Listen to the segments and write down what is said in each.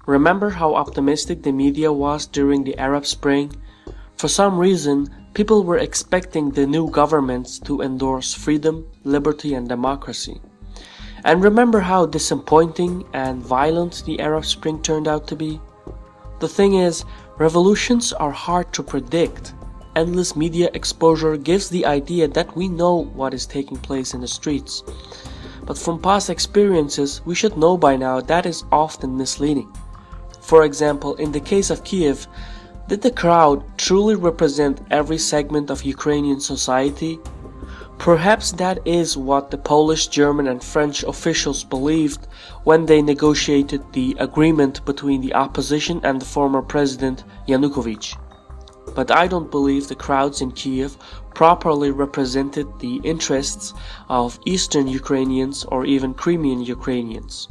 Remember how optimistic the media was during the Arab Spring? For some reason, people were expecting the new governments to endorse freedom, liberty, and democracy. And remember how disappointing and violent the Arab Spring turned out to be? The thing is, revolutions are hard to predict. Endless media exposure gives the idea that we know what is taking place in the streets. But from past experiences, we should know by now that is often misleading. For example, in the case of Kiev, did the crowd truly represent every segment of Ukrainian society? Perhaps that is what the Polish, German, and French officials believed when they negotiated the agreement between the opposition and the former president Yanukovych. But I don't believe the crowds in Kiev properly represented the interests of Eastern Ukrainians or even Crimean Ukrainians.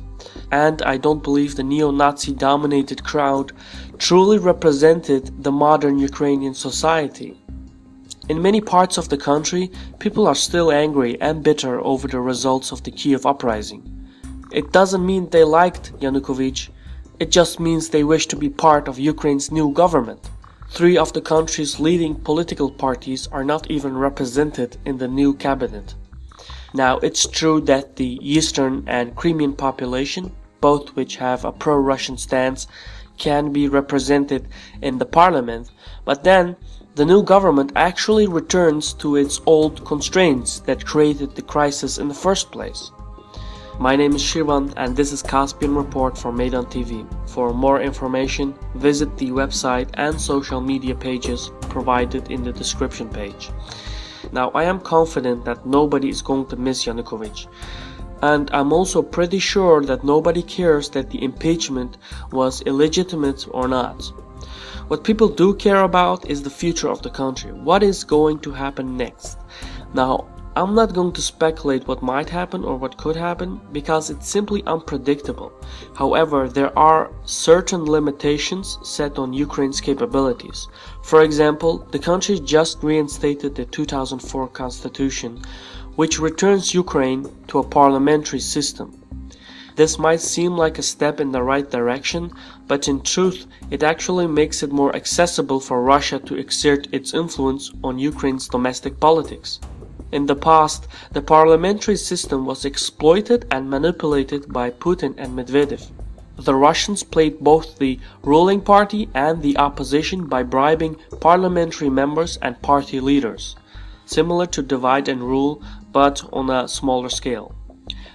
And I don't believe the neo-Nazi dominated crowd truly represented the modern Ukrainian society. In many parts of the country, people are still angry and bitter over the results of the Kiev uprising. It doesn't mean they liked Yanukovych, it just means they wish to be part of Ukraine's new government. 3 of the country's leading political parties are not even represented in the new cabinet. Now, it's true that the Eastern and Crimean population, both which have a pro-Russian stance, can be represented in the parliament, but then the new government actually returns to its old constraints that created the crisis in the first place. My name is Shivan and this is Caspian Report for Maidan TV. For more information, visit the website and social media pages provided in the description page. Now, I am confident that nobody is going to miss Yanukovych, and I'm also pretty sure that nobody cares that the impeachment was illegitimate or not. What people do care about is the future of the country. What is going to happen next? Now, I'm not going to speculate what might happen or what could happen because it's simply unpredictable. However, there are certain limitations set on Ukraine's capabilities. For example, the country just reinstated the 2004 constitution, which returns Ukraine to a parliamentary system. This might seem like a step in the right direction, but in truth, it actually makes it more accessible for Russia to exert its influence on Ukraine's domestic politics. In the past, the parliamentary system was exploited and manipulated by Putin and Medvedev. The Russians played both the ruling party and the opposition by bribing parliamentary members and party leaders, similar to divide and rule, but on a smaller scale.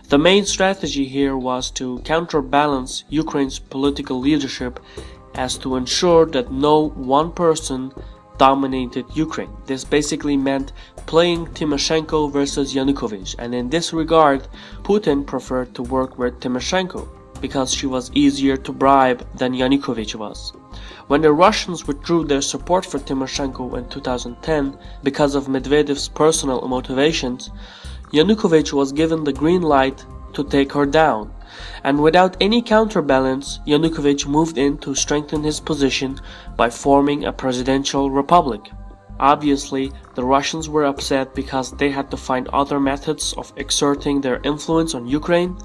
The main strategy here was to counterbalance Ukraine's political leadership as to ensure that no one person dominated Ukraine. This basically meant playing Tymoshenko versus Yanukovych, and in this regard, Putin preferred to work with Tymoshenko because she was easier to bribe than Yanukovych was. When the Russians withdrew their support for Tymoshenko in 2010 because of Medvedev's personal motivations, Yanukovych was given the green light to take her down, and without any counterbalance, Yanukovych moved in to strengthen his position by forming a presidential republic. Obviously, the Russians were upset because they had to find other methods of exerting their influence on Ukraine,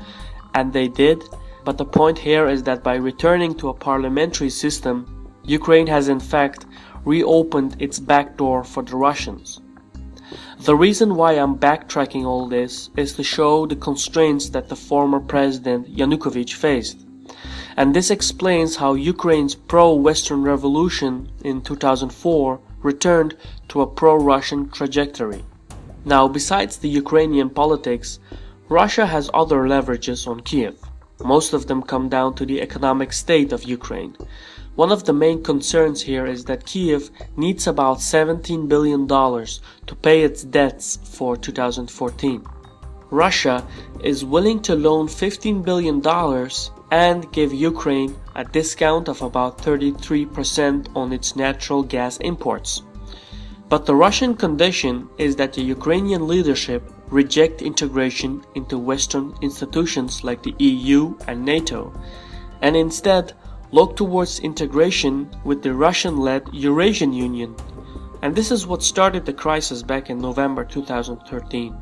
and they did, but the point here is that by returning to a parliamentary system, Ukraine has in fact reopened its back door for the Russians. The reason why I'm backtracking all this is to show the constraints that the former president Yanukovych faced. And this explains how Ukraine's pro-Western revolution in 2004 returned to a pro-Russian trajectory. Now, besides the Ukrainian politics, Russia has other leverages on Kiev. Most of them come down to the economic state of Ukraine. One of the main concerns here is that Kiev needs about $17 billion to pay its debts for 2014. Russia is willing to loan $15 billion and give Ukraine a discount of about 33% on its natural gas imports. But the Russian condition is that the Ukrainian leadership reject integration into Western institutions like the EU and NATO, and instead look towards integration with the Russian-led Eurasian Union. And this is what started the crisis back in November 2013.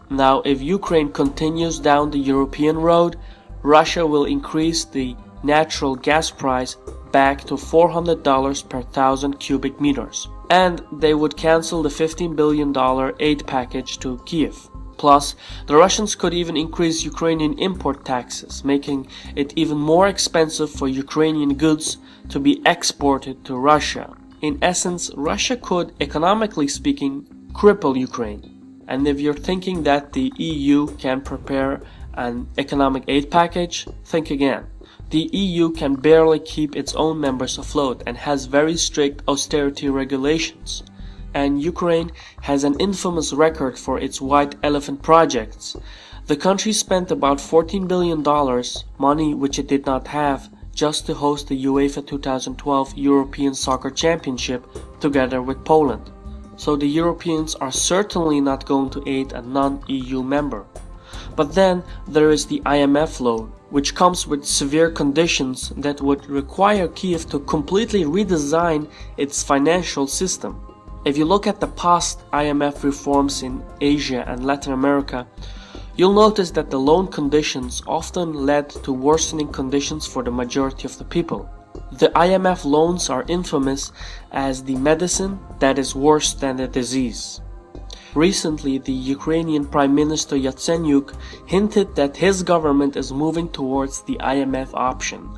Now, if Ukraine continues down the European road, Russia will increase the natural gas price back to $400 per 1,000 cubic meters. And they would cancel the $15 billion aid package to Kiev. Plus, the Russians could even increase Ukrainian import taxes, making it even more expensive for Ukrainian goods to be exported to Russia. In essence, Russia could, economically speaking, cripple Ukraine. And if you're thinking that the EU can prepare an economic aid package, think again. The EU can barely keep its own members afloat and has very strict austerity regulations. And Ukraine has an infamous record for its white elephant projects. The country spent about $14 billion, money which it did not have, just to host the UEFA 2012 European Soccer Championship together with Poland. So the Europeans are certainly not going to aid a non-EU member. But then there is the IMF loan, which comes with severe conditions that would require Kiev to completely redesign its financial system. If you look at the past IMF reforms in Asia and Latin America, you'll notice that the loan conditions often led to worsening conditions for the majority of the people. The IMF loans are infamous as the medicine that is worse than the disease. Recently, the Ukrainian Prime Minister Yanukovych hinted that his government is moving towards the IMF option.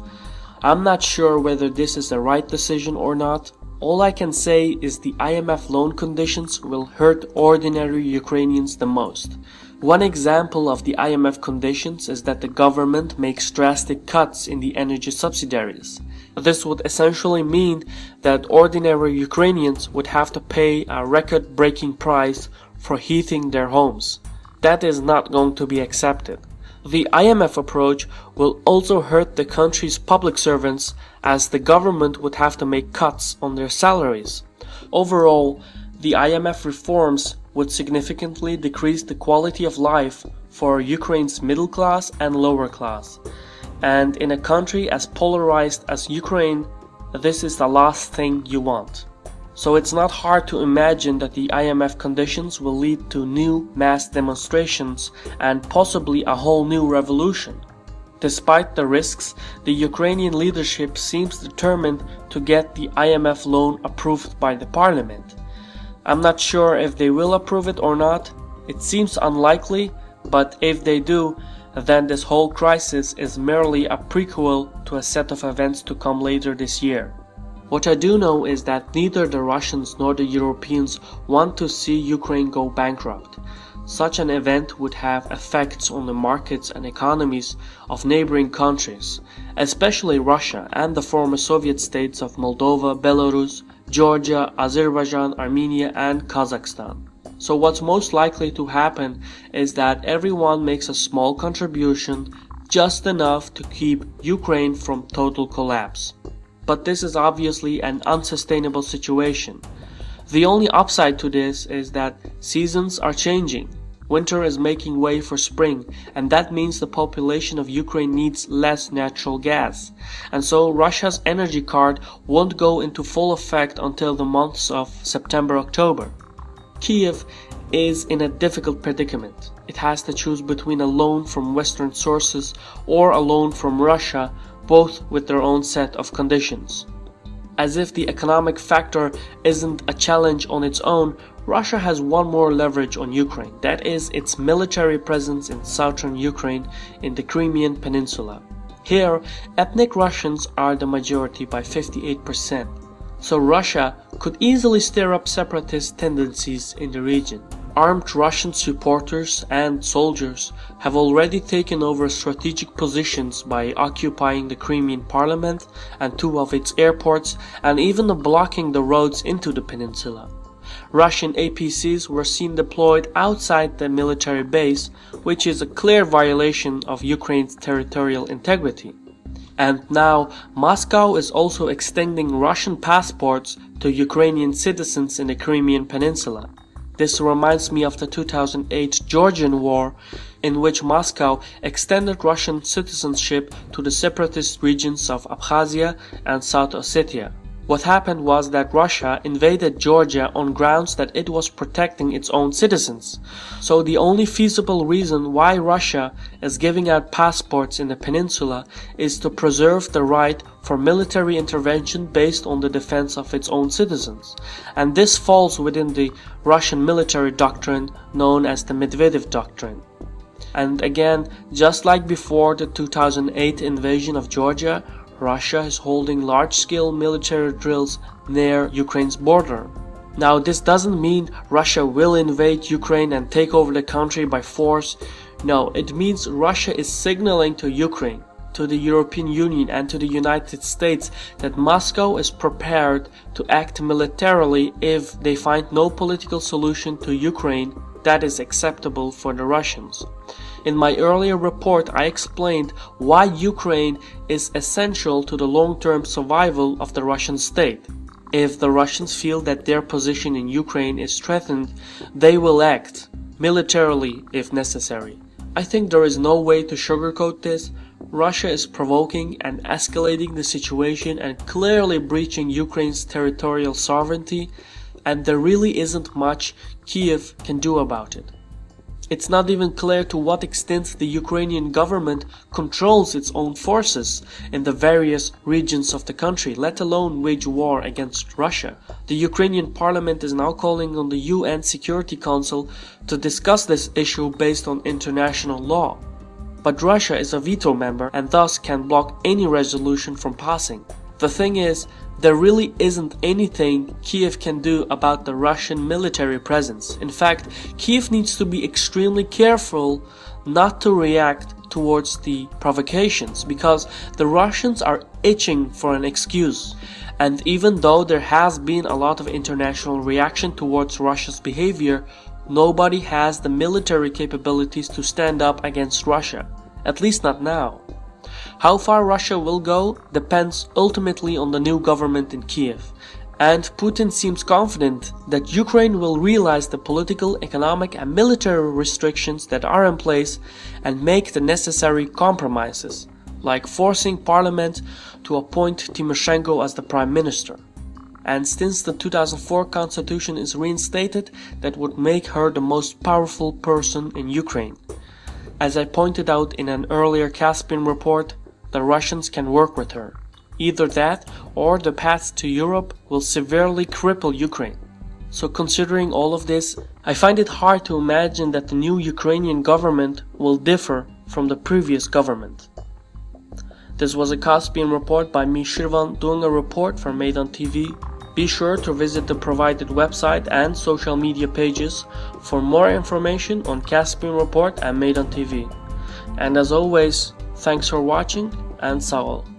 I'm not sure whether this is the right decision or not. All I can say is the IMF loan conditions will hurt ordinary Ukrainians the most. One example of the IMF conditions is that the government makes drastic cuts in the energy subsidies. This would essentially mean that ordinary Ukrainians would have to pay a record-breaking price for heating their homes. That is not going to be accepted. The IMF approach will also hurt the country's public servants, as the government would have to make cuts on their salaries. Overall, the IMF reforms would significantly decrease the quality of life for Ukraine's middle class and lower class. And in a country as polarized as Ukraine, this is the last thing you want. So it's not hard to imagine that the IMF conditions will lead to new mass demonstrations and possibly a whole new revolution. Despite the risks, the Ukrainian leadership seems determined to get the IMF loan approved by the parliament. I'm not sure if they will approve it or not. It seems unlikely, but if they do, then this whole crisis is merely a prequel to a set of events to come later this year. What I do know is that neither the Russians nor the Europeans want to see Ukraine go bankrupt. Such an event would have effects on the markets and economies of neighboring countries, especially Russia and the former Soviet states of Moldova, Belarus, Georgia, Azerbaijan, Armenia, and Kazakhstan. So what's most likely to happen is that everyone makes a small contribution, just enough to keep Ukraine from total collapse. But this is obviously an unsustainable situation. The only upside to this is that seasons are changing. Winter is making way for spring, and that means the population of Ukraine needs less natural gas. And so Russia's energy card won't go into full effect until the months of September-October. Kiev is in a difficult predicament. It has to choose between a loan from Western sources or a loan from Russia, both with their own set of conditions. As if the economic factor isn't a challenge on its own, Russia has one more leverage on Ukraine, that is its military presence in southern Ukraine in the Crimean Peninsula. Here, ethnic Russians are the majority by 58%, so Russia could easily stir up separatist tendencies in the region. Armed Russian supporters and soldiers have already taken over strategic positions by occupying the Crimean parliament and two of its airports, and even blocking the roads into the peninsula. Russian APCs were seen deployed outside the military base, which is a clear violation of Ukraine's territorial integrity. And now Moscow is also extending Russian passports to Ukrainian citizens in the Crimean Peninsula. This reminds me of the 2008 Georgian War, in which Moscow extended Russian citizenship to the separatist regions of Abkhazia and South Ossetia. What happened was that Russia invaded Georgia on grounds that it was protecting its own citizens. So the only feasible reason why Russia is giving out passports in the peninsula is to preserve the right for military intervention based on the defense of its own citizens. And this falls within the Russian military doctrine known as the Medvedev Doctrine. And again, just like before the 2008 invasion of Georgia, Russia is holding large-scale military drills near Ukraine's border. Now, this doesn't mean Russia will invade Ukraine and take over the country by force. No, it means Russia is signaling to Ukraine, to the European Union and to the United States that Moscow is prepared to act militarily if they find no political solution to Ukraine that is acceptable for the Russians. In my earlier report, I explained why Ukraine is essential to the long-term survival of the Russian state. If the Russians feel that their position in Ukraine is threatened, they will act militarily if necessary. I think there is no way to sugarcoat this. Russia is provoking and escalating the situation and clearly breaching Ukraine's territorial sovereignty, and there really isn't much Kiev can do about it. It's not even clear to what extent the Ukrainian government controls its own forces in the various regions of the country, let alone wage war against Russia. The Ukrainian parliament is now calling on the UN Security Council to discuss this issue based on international law. But Russia is a veto member and thus can block any resolution from passing. The thing is, there really isn't anything Kiev can do about the Russian military presence. In fact, Kiev needs to be extremely careful not to react towards the provocations, because the Russians are itching for an excuse. And even though there has been a lot of international reaction towards Russia's behavior, nobody has the military capabilities to stand up against Russia, at least not now. How far Russia will go depends ultimately on the new government in Kiev, and Putin seems confident that Ukraine will realize the political, economic and military restrictions that are in place and make the necessary compromises, like forcing parliament to appoint Tymoshenko as the prime minister. And since the 2004 constitution is reinstated, that would make her the most powerful person in Ukraine. As I pointed out in an earlier Caspian report, the Russians can work with her. Either that or the path to Europe will severely cripple Ukraine. So considering all of this, I find it hard to imagine that the new Ukrainian government will differ from the previous government. This was a Caspian report by me, Shirvan, doing a report for Maidan TV. Be sure to visit the provided website and social media pages for more information on Caspian Report and Maidan TV. And as always, thanks for watching and Sağ ol.